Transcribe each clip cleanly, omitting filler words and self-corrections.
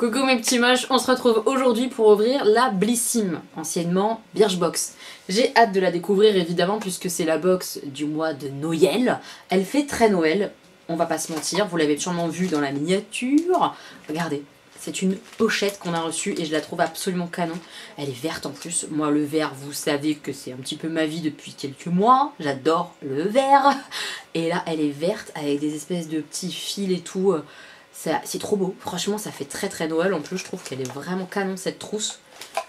Coucou mes petits moches, on se retrouve aujourd'hui pour ouvrir la Blissim, anciennement Birchbox. J'ai hâte de la découvrir évidemment puisque c'est la box du mois de Noël. Elle fait très Noël, on va pas se mentir, vous l'avez sûrement vu dans la miniature. Regardez, c'est une pochette qu'on a reçue et je la trouve absolument canon. Elle est verte en plus, moi le vert vous savez que c'est un petit peu ma vie depuis quelques mois. J'adore le vert. Et là elle est verte avec des espèces de petits fils et tout. C'est trop beau, franchement ça fait très Noël. En plus je trouve qu'elle est vraiment canon cette trousse.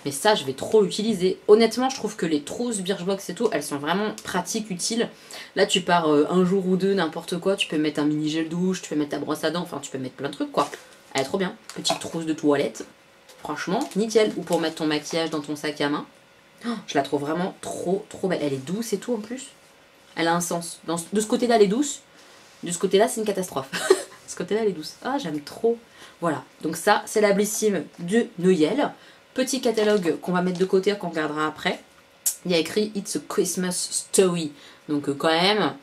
Mais ça je vais trop l'utiliser. Honnêtement je trouve que les trousses Birchbox et tout, elles sont vraiment pratiques, utiles. Là tu pars un jour ou deux, n'importe quoi, tu peux mettre un mini gel douche, tu peux mettre ta brosse à dents, enfin tu peux mettre plein de trucs quoi. Elle est trop bien, petite trousse de toilette. Franchement nickel, ou pour mettre ton maquillage dans ton sac à main. Oh, je la trouve vraiment trop belle, elle est douce et tout en plus. Elle a un sens, de ce côté là elle est douce, de ce côté là c'est une catastrophe. Ce côté là elle est douce. Ah j'aime trop. Voilà, donc ça c'est la Blissim de Noël. Petit catalogue qu'on va mettre de côté, qu'on regardera après. Il y a écrit It's a Christmas Story. Donc quand même,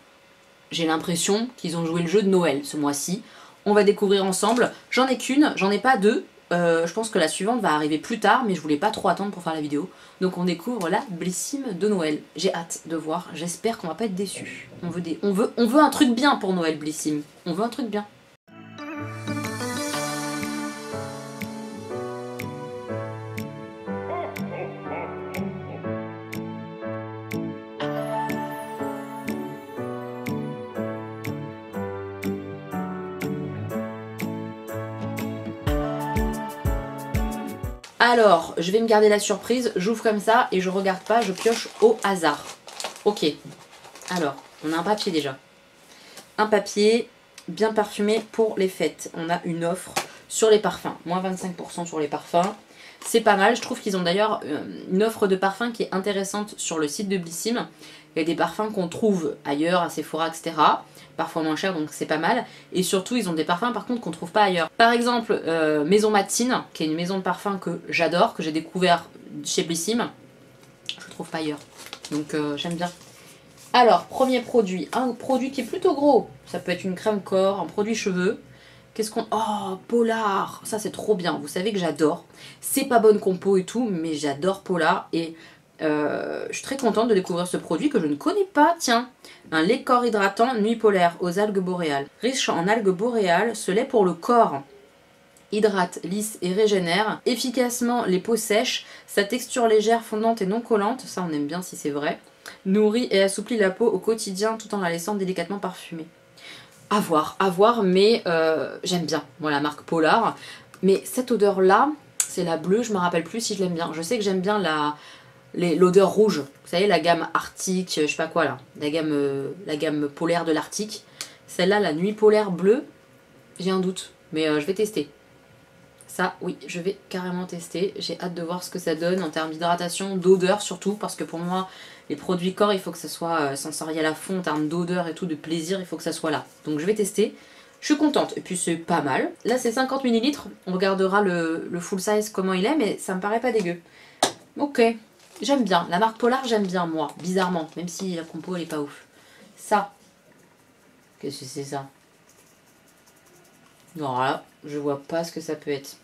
j'ai l'impression qu'ils ont joué le jeu de Noël ce mois-ci. On va découvrir ensemble. J'en ai qu'une, j'en ai pas deux. Je pense que la suivante va arriver plus tard, mais je voulais pas trop attendre pour faire la vidéo. Donc on découvre la Blissim de Noël. J'ai hâte de voir, j'espère qu'on va pas être déçus. On veut un truc bien pour Noël Blissim. On veut un truc bien. Alors, je vais me garder la surprise, j'ouvre comme ça et je regarde pas, je pioche au hasard. Ok, alors, on a un papier déjà. Un papier bien parfumé pour les fêtes. On a une offre sur les parfums, moins 25% sur les parfums. C'est pas mal, je trouve qu'ils ont d'ailleurs une offre de parfums qui est intéressante sur le site de Blissim. Il y a des parfums qu'on trouve ailleurs, à Sephora, etc. Parfois moins cher, donc c'est pas mal. Et surtout, ils ont des parfums par contre qu'on trouve pas ailleurs. Par exemple, Maison Matine, qui est une maison de parfums que j'adore, que j'ai découvert chez Blissim. Je trouve pas ailleurs, donc j'aime bien. Alors, premier produit, un produit qui est plutôt gros. Ça peut être une crème corps, un produit cheveux. Qu'est-ce qu'on... Oh, Polar. Ça, c'est trop bien. Vous savez que j'adore. C'est pas bonne compo et tout, mais j'adore Polar. Et je suis très contente de découvrir ce produit que je ne connais pas. Tiens, un lait corps hydratant nuit polaire aux algues boréales. Riche en algues boréales, ce lait pour le corps hydrate, lisse et régénère efficacement les peaux sèches. Sa texture légère, fondante et non collante, ça on aime bien si c'est vrai, nourrit et assouplit la peau au quotidien tout en la laissant délicatement parfumée. À voir, mais j'aime bien, moi la marque Polar. Mais cette odeur là, c'est la bleue, je me rappelle plus si je l'aime bien. Je sais que j'aime bien l'odeur rouge, vous savez la gamme arctique, je sais pas quoi là, la gamme polaire de l'arctique. Celle-là, la nuit polaire bleue, j'ai un doute, mais je vais tester. Ça, oui, je vais carrément tester. J'ai hâte de voir ce que ça donne en termes d'hydratation, d'odeur surtout, parce que pour moi, les produits corps, il faut que ça soit sensoriel à fond, en termes d'odeur et tout, de plaisir, il faut que ça soit là. Donc je vais tester. Je suis contente, et puis c'est pas mal. Là, c'est 50 ml, on regardera le full size, comment il est, mais ça me paraît pas dégueu. Ok, j'aime bien. La marque Polar, j'aime bien, moi, bizarrement, même si la compo, elle est pas ouf. Ça, qu'est-ce que c'est ça? Non, là, je vois pas ce que ça peut être.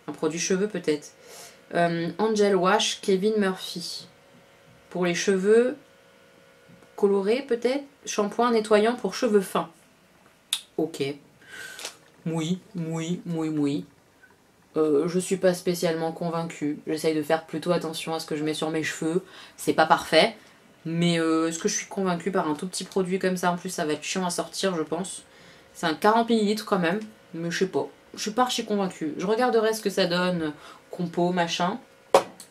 Un produit cheveux peut-être. Angel Wash, Kevin Murphy. Pour les cheveux colorés peut-être. Shampoing nettoyant pour cheveux fins. Ok. Oui. Je suis pas spécialement convaincue. J'essaye de faire plutôt attention à ce que je mets sur mes cheveux. C'est pas parfait. Mais est-ce que je suis convaincue par un tout petit produit comme ça? En plus ça va être chiant à sortir je pense. C'est un 40 ml quand même. Mais je sais pas. Je suis pas archi convaincue. Je regarderai ce que ça donne, compo, machin.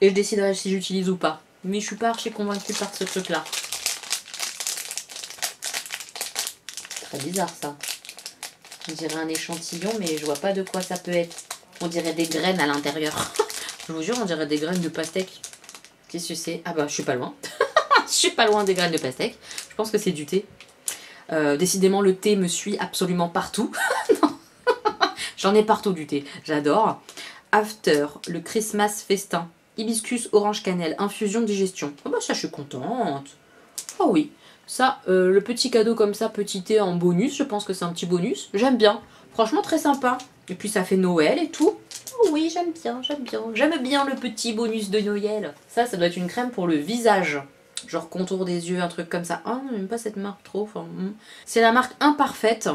Et je déciderai si j'utilise ou pas. Mais je suis pas archi convaincue par ce truc là. Très bizarre ça. On dirait un échantillon mais je vois pas de quoi ça peut être. On dirait des graines à l'intérieur. Je vous jure on dirait des graines de pastèque. Qu'est-ce que c'est? Ah bah je suis pas loin. Je suis pas loin des graines de pastèque. Je pense que c'est du thé. Décidément le thé me suit absolument partout. J'en ai partout du thé, j'adore. After, le Christmas festin. Hibiscus, orange cannelle, infusion digestion. Oh bah ça je suis contente. Oh oui, ça, le petit cadeau comme ça, petit thé en bonus, je pense que c'est un petit bonus. J'aime bien, franchement très sympa. Et puis ça fait Noël et tout. Oh oui, j'aime bien, j'aime bien. J'aime bien le petit bonus de Noël. Ça doit être une crème pour le visage. Genre contour des yeux, un truc comme ça. Ah, j'aime pas cette marque trop. Enfin, c'est la marque Imparfaite.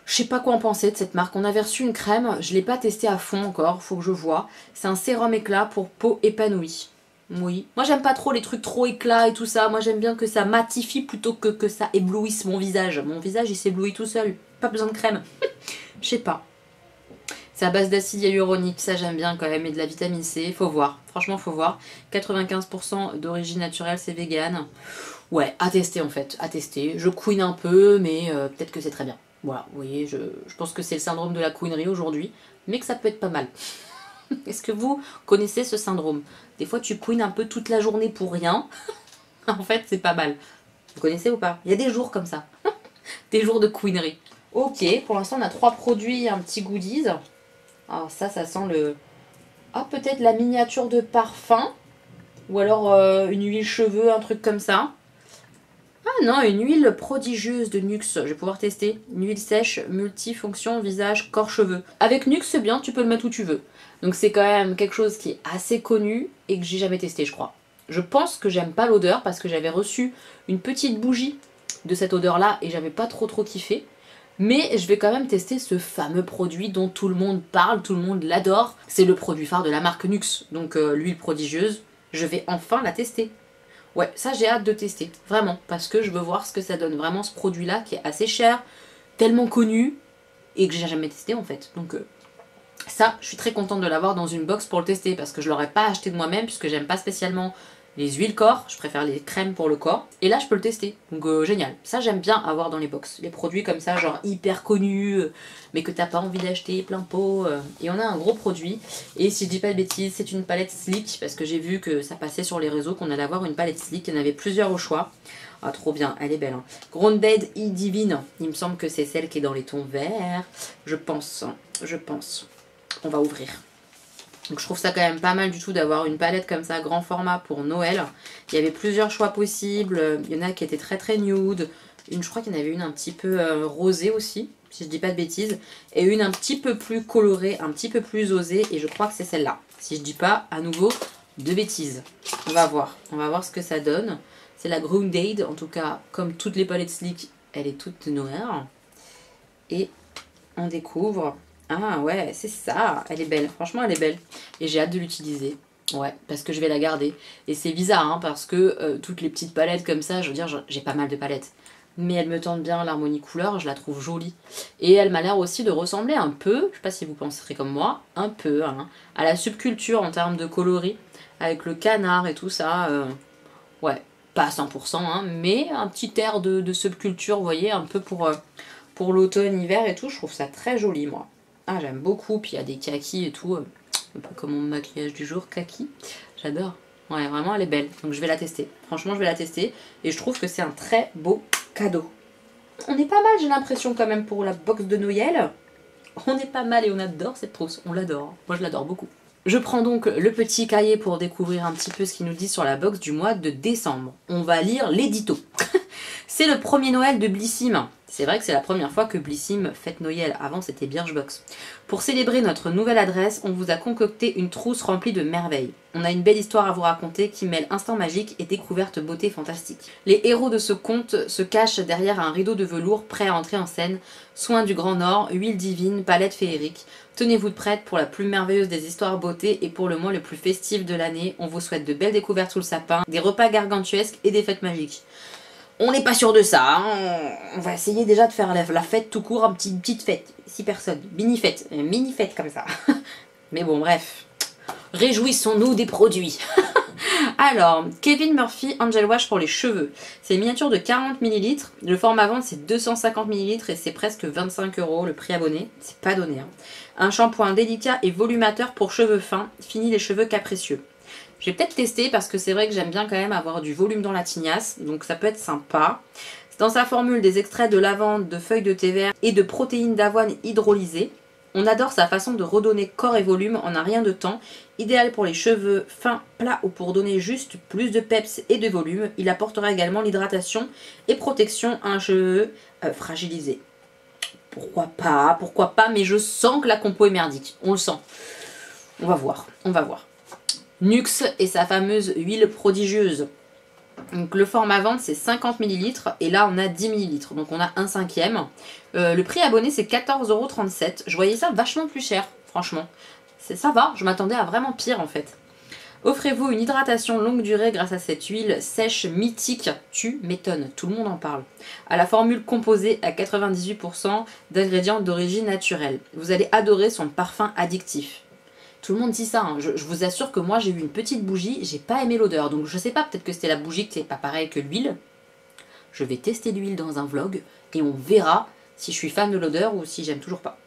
Je sais pas quoi en penser de cette marque. On avait reçu une crème, je l'ai pas testée à fond encore, faut que je vois. C'est un sérum éclat pour peau épanouie. Oui. Moi j'aime pas trop les trucs trop éclats et tout ça. Moi j'aime bien que ça matifie plutôt que ça éblouisse mon visage. Mon visage il s'éblouit tout seul. Pas besoin de crème. Je sais pas. C'est à base d'acide hyaluronique, ça j'aime bien quand même, et de la vitamine C, faut voir, franchement faut voir. 95% d'origine naturelle, c'est vegan. Ouais, à tester en fait, à tester. Je couine un peu, mais peut-être que c'est très bien. Voilà, vous voyez, je pense que c'est le syndrome de la couinerie aujourd'hui, mais que ça peut être pas mal. Est-ce que vous connaissez ce syndrome? Des fois tu couines un peu toute la journée pour rien, en fait c'est pas mal. Vous connaissez ou pas? Il y a des jours comme ça, des jours de couinerie. Ok, pour l'instant on a 3 produits, un petit goodies. Alors ça sent le... Ah, peut-être la miniature de parfum. Ou alors une huile cheveux, un truc comme ça. Ah non, une huile prodigieuse de Nuxe. Je vais pouvoir tester. Une huile sèche, multifonction, visage, corps, cheveux. Avec Nuxe, c'est bien, tu peux le mettre où tu veux. Donc c'est quand même quelque chose qui est assez connu et que j'ai jamais testé, je crois. Je pense que j'aime pas l'odeur parce que j'avais reçu une petite bougie de cette odeur-là et j'avais pas trop kiffé. Mais je vais quand même tester ce fameux produit dont tout le monde parle, tout le monde l'adore. C'est le produit phare de la marque Nuxe, donc l'huile prodigieuse. Je vais enfin la tester. Ouais, ça j'ai hâte de tester, vraiment, parce que je veux voir ce que ça donne. Vraiment ce produit-là qui est assez cher, tellement connu, et que j'ai jamais testé en fait. Donc ça, je suis très contente de l'avoir dans une box pour le tester, parce que je ne l'aurais pas acheté de moi-même, puisque j'aime pas spécialement les huiles corps, je préfère les crèmes pour le corps. Et là, je peux le tester. Donc génial. Ça, j'aime bien avoir dans les box. Les produits comme ça, genre hyper connus, mais que t'as pas envie d'acheter plein pot. Et on a un gros produit. Et si je dis pas de bêtises, c'est une palette Sleek, parce que j'ai vu que ça passait sur les réseaux qu'on allait avoir une palette Sleek. Il y en avait plusieurs au choix. Ah, trop bien, elle est belle. Hein. Grounded E-Divine. Il me semble que c'est celle qui est dans les tons verts. Je pense. On va ouvrir. Donc je trouve ça quand même pas mal du tout d'avoir une palette comme ça, grand format pour Noël. Il y avait plusieurs choix possibles. Il y en a qui étaient très nude. Je crois qu'il y en avait une un petit peu rosée aussi, si je dis pas de bêtises. Et une un petit peu plus colorée, un petit peu plus osée. Et je crois que c'est celle-là. Si je dis pas à nouveau de bêtises. On va voir ce que ça donne. C'est la Grounded, en tout cas, comme toutes les palettes Sleek, elle est toute noire. Et on découvre... Ah ouais, c'est ça, elle est belle, franchement elle est belle. Et j'ai hâte de l'utiliser, ouais, parce que je vais la garder. Et c'est bizarre, hein, parce que toutes les petites palettes comme ça, je veux dire, j'ai pas mal de palettes. Mais elle me tente bien, l'harmonie couleur, je la trouve jolie. Et elle m'a l'air aussi de ressembler un peu, je sais pas si vous penserez comme moi, un peu, hein, à la subculture en termes de coloris, avec le canard et tout ça. Ouais, pas à 100%, hein, mais un petit air de subculture, vous voyez, un peu pour l'automne, hiver et tout, je trouve ça très joli, moi. Ah, j'aime beaucoup, puis il y a des kakis et tout, un peu comme mon maquillage du jour, kaki, j'adore. Ouais, vraiment elle est belle, donc je vais la tester. Franchement, je vais la tester, et je trouve que c'est un très beau cadeau. On est pas mal, j'ai l'impression quand même, pour la box de Noël. On est pas mal et on adore cette trousse, on l'adore. Moi je l'adore beaucoup. Je prends donc le petit cahier pour découvrir un petit peu ce qu'ils nous disent sur la box du mois de décembre. On va lire l'édito. C'est le premier Noël de Blissim. C'est vrai que c'est la première fois que Blissim fête Noël. Avant, c'était Birchbox. Pour célébrer notre nouvelle adresse, on vous a concocté une trousse remplie de merveilles. On a une belle histoire à vous raconter qui mêle instant magique et découverte beauté fantastique. Les héros de ce conte se cachent derrière un rideau de velours prêt à entrer en scène. Soins du Grand Nord, huile divine, palette féerique. Tenez-vous de prête pour la plus merveilleuse des histoires beauté et pour le mois le plus festif de l'année. On vous souhaite de belles découvertes sous le sapin, des repas gargantuesques et des fêtes magiques. On n'est pas sûr de ça, hein. On va essayer déjà de faire la fête tout court, une petite fête, 6 personnes, mini-fête comme ça. Mais bon, bref, réjouissons-nous des produits. Alors, Kevin Murphy Angel Wash pour les cheveux. C'est une miniature de 40 ml, le format vente c'est 250 ml et c'est presque 25 € le prix abonné, c'est pas donné. Hein. Un shampoing délicat et volumateur pour cheveux fins, fini les cheveux capricieux. Je vais peut-être tester parce que c'est vrai que j'aime bien quand même avoir du volume dans la tignasse, donc ça peut être sympa. Dans sa formule, des extraits de lavande, de feuilles de thé vert et de protéines d'avoine hydrolysées. On adore sa façon de redonner corps et volume en un rien de temps. Idéal pour les cheveux fins, plats ou pour donner juste plus de peps et de volume. Il apportera également l'hydratation et protection à un cheveu fragilisé. pourquoi pas, mais je sens que la compo est merdique, on le sent. On va voir, on va voir. Nuxe et sa fameuse huile prodigieuse. Donc le format vente c'est 50 ml et là on a 10 ml, donc on a un cinquième. Le prix abonné c'est 14,37 €. Je voyais ça vachement plus cher, franchement. Ça va, je m'attendais à vraiment pire en fait. Offrez-vous une hydratation longue durée grâce à cette huile sèche mythique. Tu m'étonnes, tout le monde en parle. À la formule composée à 98% d'ingrédients d'origine naturelle. Vous allez adorer son parfum addictif. Tout le monde dit ça, hein. Je vous assure que moi j'ai eu une petite bougie, j'ai pas aimé l'odeur. Donc je sais pas, peut-être que c'était la bougie qui n'est pas pareil que l'huile. Je vais tester l'huile dans un vlog et on verra si je suis fan de l'odeur ou si j'aime toujours pas.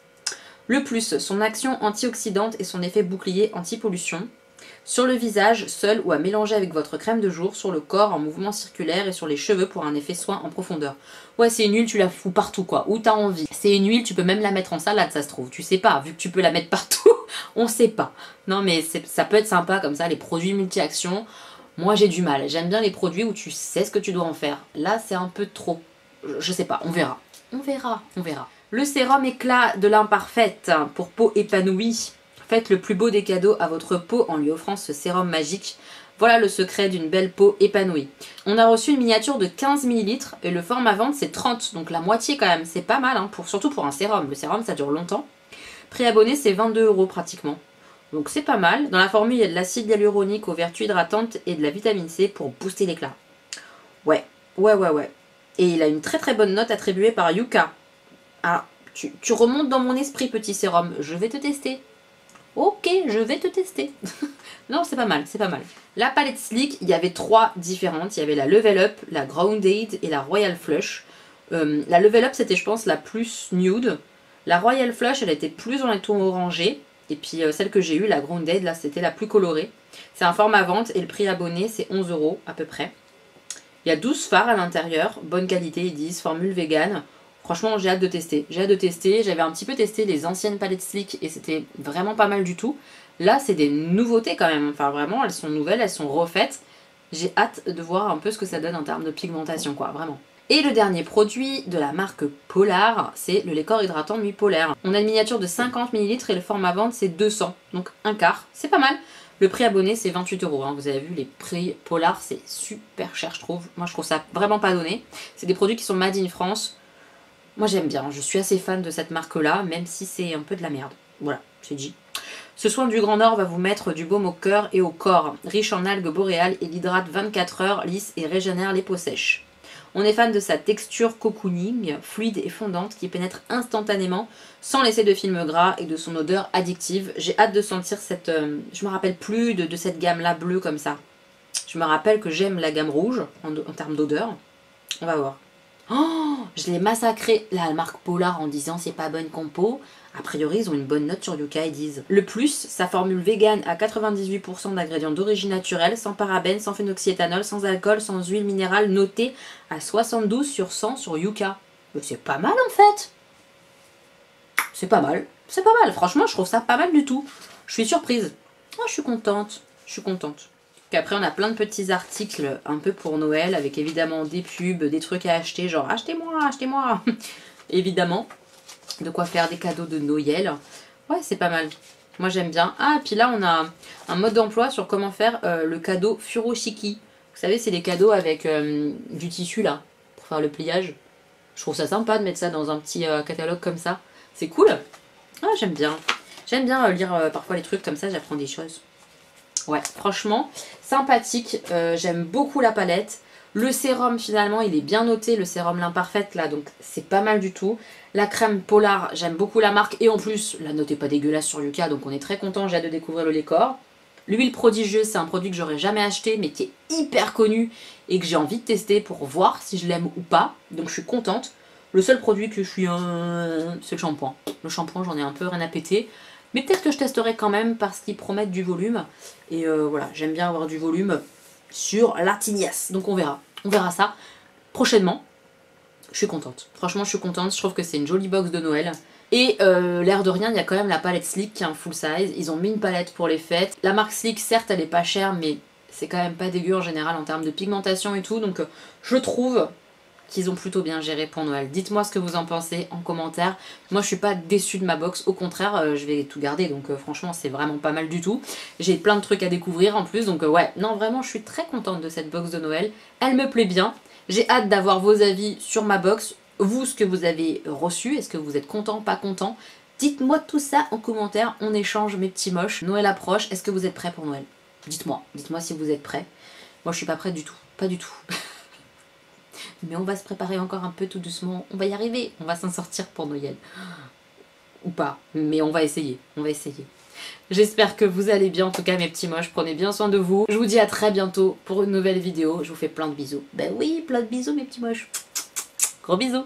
Le plus, son action antioxydante et son effet bouclier anti-pollution. Sur le visage, seul ou à mélanger avec votre crème de jour, sur le corps en mouvement circulaire et sur les cheveux pour un effet soin en profondeur. Ouais, c'est une huile, tu la fous partout quoi, où t'as envie. C'est une huile, tu peux même la mettre en salade, ça se trouve. Tu sais pas, vu que tu peux la mettre partout, on sait pas. Non mais ça peut être sympa comme ça, les produits multi-actions. Moi j'ai du mal, j'aime bien les produits où tu sais ce que tu dois en faire. Là c'est un peu trop, je sais pas, on verra. On verra, on verra. Le sérum éclat de l'imparfaite pour peau épanouie. Faites le plus beau des cadeaux à votre peau en lui offrant ce sérum magique. Voilà le secret d'une belle peau épanouie. On a reçu une miniature de 15 ml et le format vente c'est 30, donc la moitié quand même. C'est pas mal, hein, surtout pour un sérum. Le sérum ça dure longtemps. Prix abonné c'est 22 € pratiquement. Donc c'est pas mal. Dans la formule il y a de l'acide hyaluronique aux vertus hydratantes et de la vitamine C pour booster l'éclat. Ouais. Et il a une très très bonne note attribuée par Yuka. Ah, tu remontes dans mon esprit petit sérum. Je vais te tester. Ok, je vais te tester. Non, c'est pas mal, c'est pas mal. La palette Sleek, il y avait 3 différentes. Il y avait la Level Up, la Grounded et la Royal Flush. La Level Up, c'était, je pense, la plus nude. La Royal Flush, elle était plus dans les tons orangés. Et puis celle que j'ai eue, la Grounded, là, c'était la plus colorée. C'est un format vente et le prix abonné, c'est 11 € à peu près. Il y a 12 fards à l'intérieur. Bonne qualité, ils disent. Formule vegan. Franchement, j'ai hâte de tester. J'ai hâte de tester. J'avais un petit peu testé les anciennes palettes Sleek et c'était vraiment pas mal du tout. Là, c'est des nouveautés quand même. Enfin, vraiment, elles sont nouvelles, elles sont refaites. J'ai hâte de voir un peu ce que ça donne en termes de pigmentation, quoi, vraiment. Et le dernier produit de la marque Polar, c'est le lait corps hydratant Nuit Polaire. On a une miniature de 50 ml et le format vente, c'est 200. Donc un quart. C'est pas mal. Le prix abonné, c'est 28 €. Hein. Vous avez vu, les prix Polar, c'est super cher, je trouve. Moi, je trouve ça vraiment pas donné. C'est des produits qui sont made in France. Moi j'aime bien, je suis assez fan de cette marque-là, même si c'est un peu de la merde. Voilà, c'est dit. Ce soin du Grand Nord va vous mettre du baume au cœur et au corps. Riche en algues boréales, il hydrate 24 heures, lisse et régénère les peaux sèches. On est fan de sa texture cocooning, fluide et fondante, qui pénètre instantanément, sans laisser de film gras et de son odeur addictive. J'ai hâte de sentir cette... je me rappelle plus de cette gamme-là bleue comme ça. Je me rappelle que j'aime la gamme rouge, en termes d'odeur. On va voir. Oh, je l'ai massacré la marque Polar en disant c'est pas bonne compo. A priori ils ont une bonne note sur Yuka, ils disent. Le plus, sa formule vegan à 98% d'ingrédients d'origine naturelle, sans parabènes, sans phénoxyéthanol, sans alcool, sans huile minérale, notée à 72 sur 100 sur Yuka. Mais c'est pas mal en fait. C'est pas mal. C'est pas mal, franchement je trouve ça pas mal du tout. Je suis surprise. Oh, je suis contente. Je suis contente. Après on a plein de petits articles un peu pour Noël avec évidemment des pubs, des trucs à acheter genre achetez-moi, achetez-moi. Évidemment, de quoi faire des cadeaux de Noël. Ouais, c'est pas mal. Moi j'aime bien. Ah, et puis là on a un mode d'emploi sur comment faire le cadeau furoshiki. Vous savez, c'est les cadeaux avec du tissu là pour faire le pliage. Je trouve ça sympa de mettre ça dans un petit catalogue comme ça. C'est cool. Ah, j'aime bien. J'aime bien lire parfois les trucs comme ça, j'apprends des choses. Ouais, franchement, sympathique. J'aime beaucoup la palette. Le sérum, finalement, il est bien noté. Le sérum l'imparfaite, là, donc c'est pas mal du tout. La crème Polar, j'aime beaucoup la marque. Et en plus, la note est pas dégueulasse sur Yuka, donc on est très content. J'ai hâte de découvrir le lait corps. L'huile prodigieuse, c'est un produit que j'aurais jamais acheté, mais qui est hyper connu et que j'ai envie de tester pour voir si je l'aime ou pas. Donc je suis contente. Le seul produit que je suis... c'est le shampoing. Le shampoing, j'en ai un peu rien à péter. Mais peut-être que je testerai quand même parce qu'ils promettent du volume. Et voilà, j'aime bien avoir du volume sur la tignasse. Donc on verra. On verra ça prochainement. Je suis contente. Franchement, je suis contente. Je trouve que c'est une jolie box de Noël. Et l'air de rien, il y a quand même la palette Sleek qui est un full size. Ils ont mis une palette pour les fêtes. La marque Sleek, certes, elle est pas chère, mais c'est quand même pas dégueu en général en termes de pigmentation et tout. Donc je trouve qu'ils ont plutôt bien géré pour Noël. Dites-moi ce que vous en pensez en commentaire. Moi je suis pas déçue de ma box, au contraire je vais tout garder, donc franchement c'est vraiment pas mal du tout. J'ai plein de trucs à découvrir en plus, donc ouais, non vraiment je suis très contente de cette box de Noël. Elle me plaît bien. J'ai hâte d'avoir vos avis sur ma box. Vous, ce que vous avez reçu, est-ce que vous êtes content, pas content? Dites-moi tout ça en commentaire, on échange mes petits moches. Noël approche, est-ce que vous êtes prêts pour Noël? Dites-moi si vous êtes prêts. Moi je suis pas prête du tout, pas du tout. Mais on va se préparer encore un peu tout doucement, on va y arriver, on va s'en sortir pour Noël. Ou pas, mais on va essayer, J'espère que vous allez bien, en tout cas mes petits moches, prenez bien soin de vous. Je vous dis à très bientôt pour une nouvelle vidéo, je vous fais plein de bisous. Ben oui, plein de bisous mes petits moches. Gros bisous.